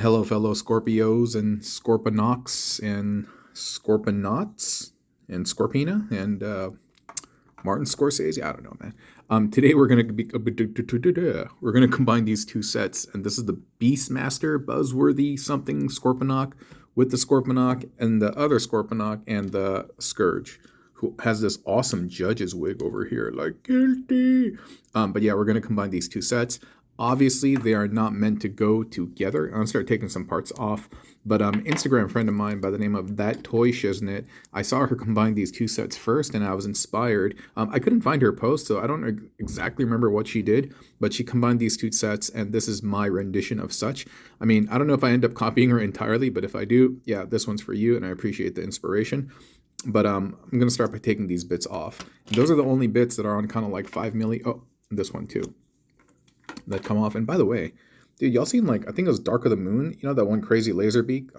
Hello, fellow Scorpios and Scorponoks and Scorponauts and Scorpina and Martin Scorsese. I don't know, man. Today we're gonna combine these two sets, and this is the Beastmaster Buzzworthy something Scorponok with the Scorponok and the other Scorponok and the Scourge, who has this awesome judge's wig over here, like guilty. But yeah, we're gonna combine these two sets. Obviously, they are not meant to go together. I'm gonna start taking some parts off. But Instagram friend of mine by the name of That Toy Shiznit, I saw her combine these two sets first, and I was inspired. I couldn't find her post, so I don't exactly remember what she did, but she combined these two sets, and this is my rendition of such. I mean, I don't know if I end up copying her entirely, but if I do, yeah, this one's for you, and I appreciate the inspiration. But I'm gonna start by taking these bits off. And those are the only bits that are on kind of like 5 milli. Oh, this one too. That come off. And by the way, dude, y'all seen, like, I think it was Dark of the Moon, you know, that one crazy laser beak?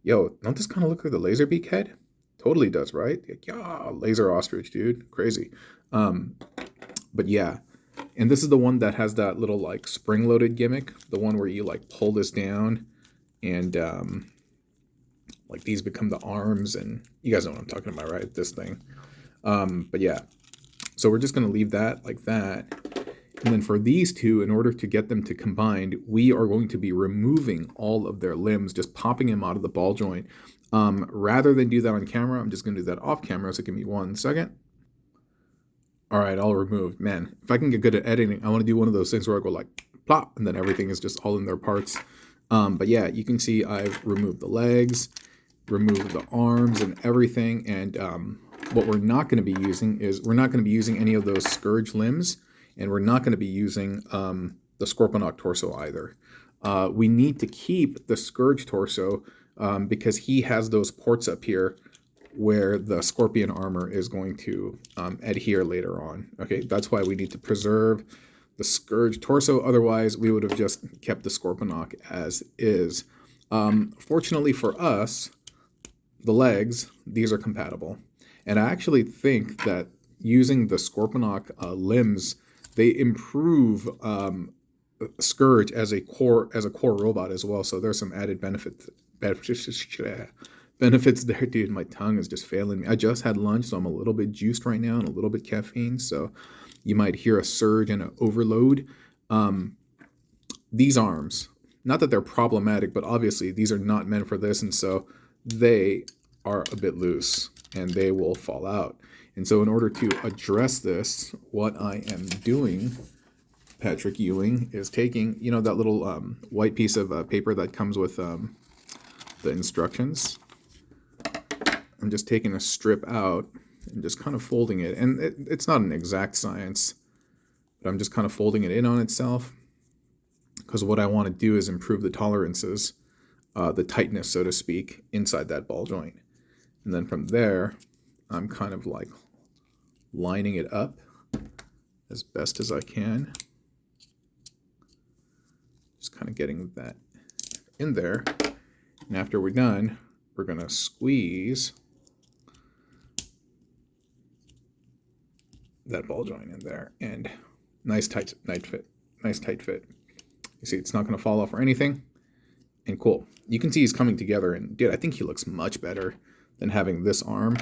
Yo, don't this kind of look like the laser beak head? Totally does, right? Like, yeah, laser ostrich, dude, crazy. But yeah, and this is the one that has that little like spring loaded gimmick, the one where you like pull this down and like these become the arms, and you guys know what I'm talking about, right? This thing. But yeah, so we're just gonna leave that like that. And then for these two, in order to get them to combine, we are going to be removing all of their limbs, just popping them out of the ball joint. Rather than do that on camera, I'm just going to do that off camera, so give me 1 second. All right, all removed. Man, if I can get good at editing, I want to do one of those things where I go like, plop, and then everything is just all in their parts. But yeah, you can see I've removed the legs, removed the arms and everything. And what we're not going to be using is, we're not going to be using any of those Scourge limbs. And we're not going to be using the Scorponok torso either. We need to keep the Scourge torso because he has those ports up here where the Scorpion armor is going to adhere later on. Okay, that's why we need to preserve the Scourge torso. Otherwise, we would have just kept the Scorponok as is. Fortunately for us, the legs, these are compatible. And I actually think that using the Scorponok limbs, they improve Scourge as a core robot as well. So there's some added benefits there, dude. My tongue is just failing me. I just had lunch, so I'm a little bit juiced right now and a little bit caffeine. So you might hear a surge and an overload. These arms, not that they're problematic, but obviously these are not meant for this, and so they are a bit loose and they will fall out. And so in order to address this, what I am doing, Patrick Ewing, is taking, you know, that little white piece of paper that comes with the instructions. I'm just taking a strip out and just kind of folding it. And it's not an exact science, but I'm just kind of folding it in on itself. Because what I want to do is improve the tolerances, the tightness, so to speak, inside that ball joint. And then from there, I'm kind of like lining it up as best as I can. Just kind of getting that in there. And after we're done, we're going to squeeze that ball joint in there. And nice tight fit. Nice tight fit. You see, it's not going to fall off or anything. And cool. You can see he's coming together. And dude, I think he looks much better than having this arm.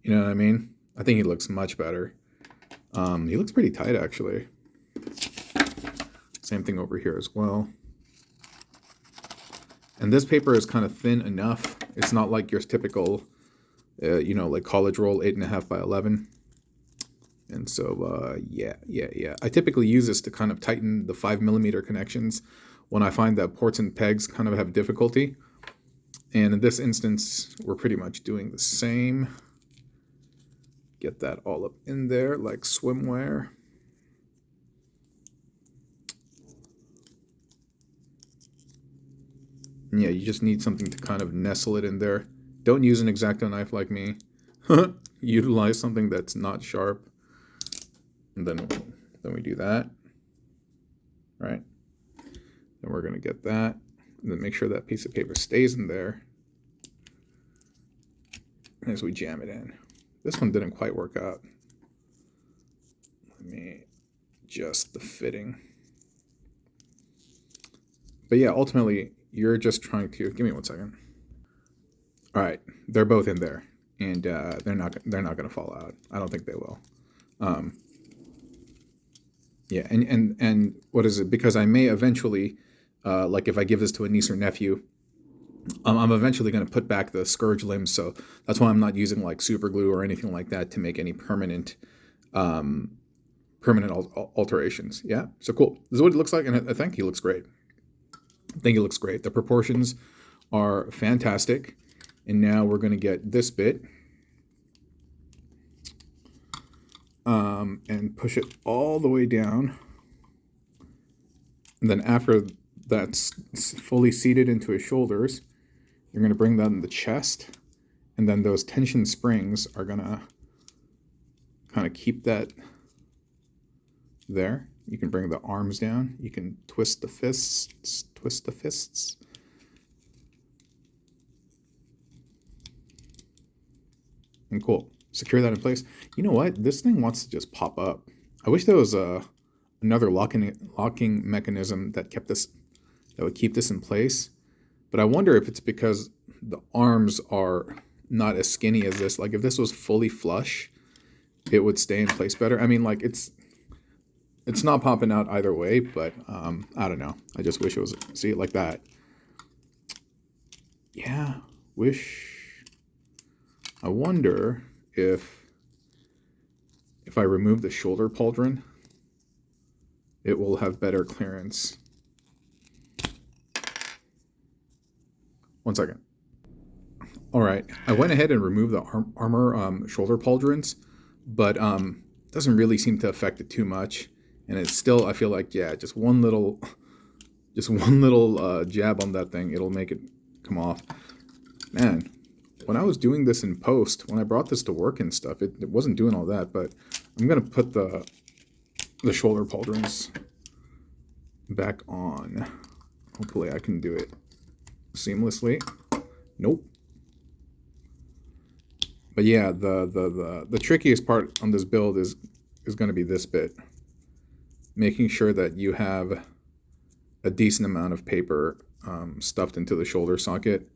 You know what I mean? I think he looks much better. He looks pretty tight, actually. Same thing over here as well. And this paper is kind of thin enough. It's not like your typical, you know, like college roll 8.5 by 11. And so, yeah. I typically use this to kind of tighten the 5mm connections when I find that ports and pegs kind of have difficulty. And in this instance, we're pretty much doing the same. Get that all up in there like swimwear. And yeah, you just need something to kind of nestle it in there. Don't use an X-Acto knife like me. Utilize something that's not sharp. And then we do that. Right? Then we're going to get that. And then make sure that piece of paper stays in there as we jam it in. This one didn't quite work out. Let me adjust the fitting. But yeah, ultimately, you're just trying to... Give me 1 second. All right, they're both in there, and they're not going to fall out. I don't think they will. Yeah, and what is it? Because I may eventually, like if I give this to a niece or nephew, I'm eventually going to put back the Scourge limbs, so that's why I'm not using like super glue or anything like that to make any permanent alterations. Yeah, so cool. This is what it looks like, and I think he looks great. I think he looks great. The proportions are fantastic. And now we're going to get this bit and push it all the way down. And then after that's fully seated into his shoulders, you're going to bring that in the chest. And then those tension springs are going to kind of keep that there. You can bring the arms down. You can twist the fists. And cool. Secure that in place. You know what? This thing wants to just pop up. I wish there was another locking mechanism that would keep this in place. But I wonder if it's because the arms are not as skinny as this. Like if this was fully flush, it would stay in place better. I mean, like it's not popping out either way, but I don't know. I just wish it was, see it like that. Yeah, I wonder if I remove the shoulder pauldron, it will have better clearance. 1 second. All right, I went ahead and removed the armor shoulder pauldrons, but doesn't really seem to affect it too much. And it's still, I feel like, yeah, just one little jab on that thing, it'll make it come off. Man, when I was doing this in post, when I brought this to work and stuff, it wasn't doing all that, but I'm going to put the shoulder pauldrons back on. Hopefully I can do it seamlessly. Nope. But yeah, the trickiest part on this build is going to be this bit. Making sure that you have a decent amount of paper stuffed into the shoulder socket,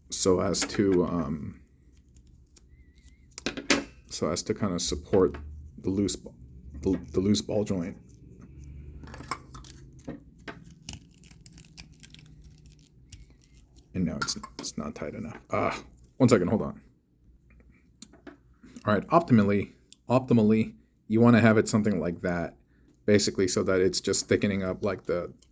so as to kind of support the loose ball joint. And no, it's not tight enough. 1 second, hold on. All right, optimally, you want to have it something like that, basically, so that it's just thickening up like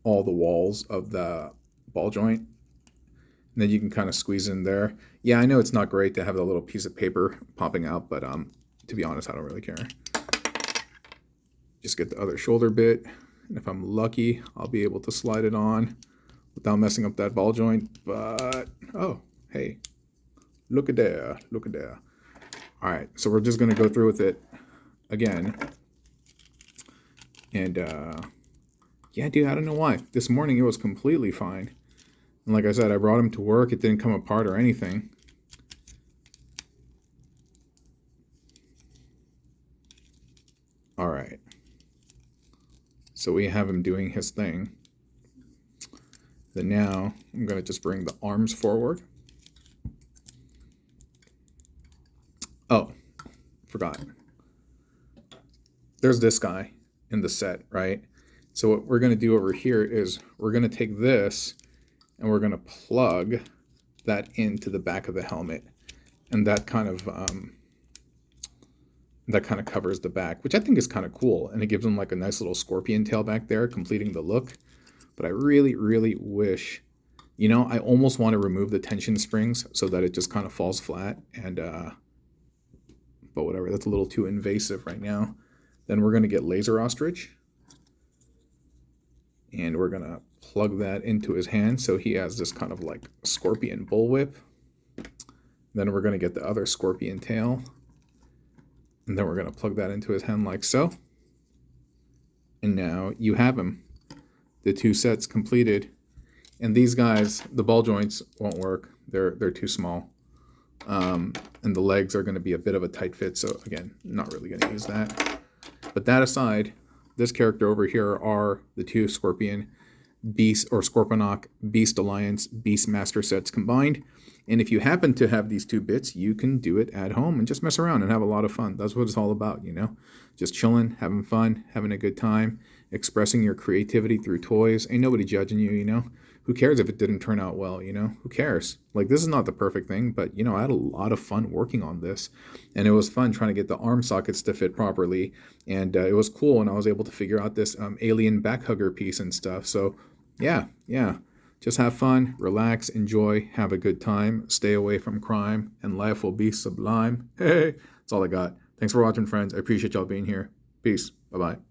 all the walls of the ball joint. And then you can kind of squeeze in there. Yeah, I know it's not great to have the little piece of paper popping out, but to be honest, I don't really care. Just get the other shoulder bit, and if I'm lucky, I'll be able to slide it on without messing up that ball joint. But oh, hey, look at there. All right, so we're just gonna go through with it again. And yeah, dude, I don't know why. This morning it was completely fine. And like I said, I brought him to work. It didn't come apart or anything. All right. So we have him doing his thing. Then now I'm going to just bring the arms forward. Oh, forgot. There's this guy in the set, right? So what we're going to do over here is we're going to take this and we're going to plug that into the back of the helmet, and that kind of covers the back, which I think is kind of cool, and it gives them like a nice little scorpion tail back there, completing the look. But I really, really wish, you know, I almost want to remove the tension springs so that it just kind of falls flat, and but whatever, that's a little too invasive right now. Then we're going to get laser ostrich, and we're going to plug that into his hand so he has this kind of like scorpion bullwhip. Then we're going to get the other scorpion tail, and then we're going to plug that into his hand like so. And now you have him. The two sets completed. And these guys, the ball joints won't work. They're too small. And the legs are going to be a bit of a tight fit. So again, not really going to use that. But that aside, this character over here are the two scorpion Beast or Scorponok Beast Alliance Beast Master sets combined. And if you happen to have these two bits, you can do it at home and just mess around and have a lot of fun. That's what it's all about, you know? Just chilling, having fun, having a good time, expressing your creativity through toys. Ain't nobody judging you, you know? Who cares if it didn't turn out well, you know? Who cares? Like, this is not the perfect thing, but, you know, I had a lot of fun working on this. And it was fun trying to get the arm sockets to fit properly. And it was cool, and I was able to figure out this alien back hugger piece and stuff. So, yeah. Just have fun, relax, enjoy, have a good time, stay away from crime, and life will be sublime. Hey, that's all I got. Thanks for watching, friends. I appreciate y'all being here. Peace. Bye-bye.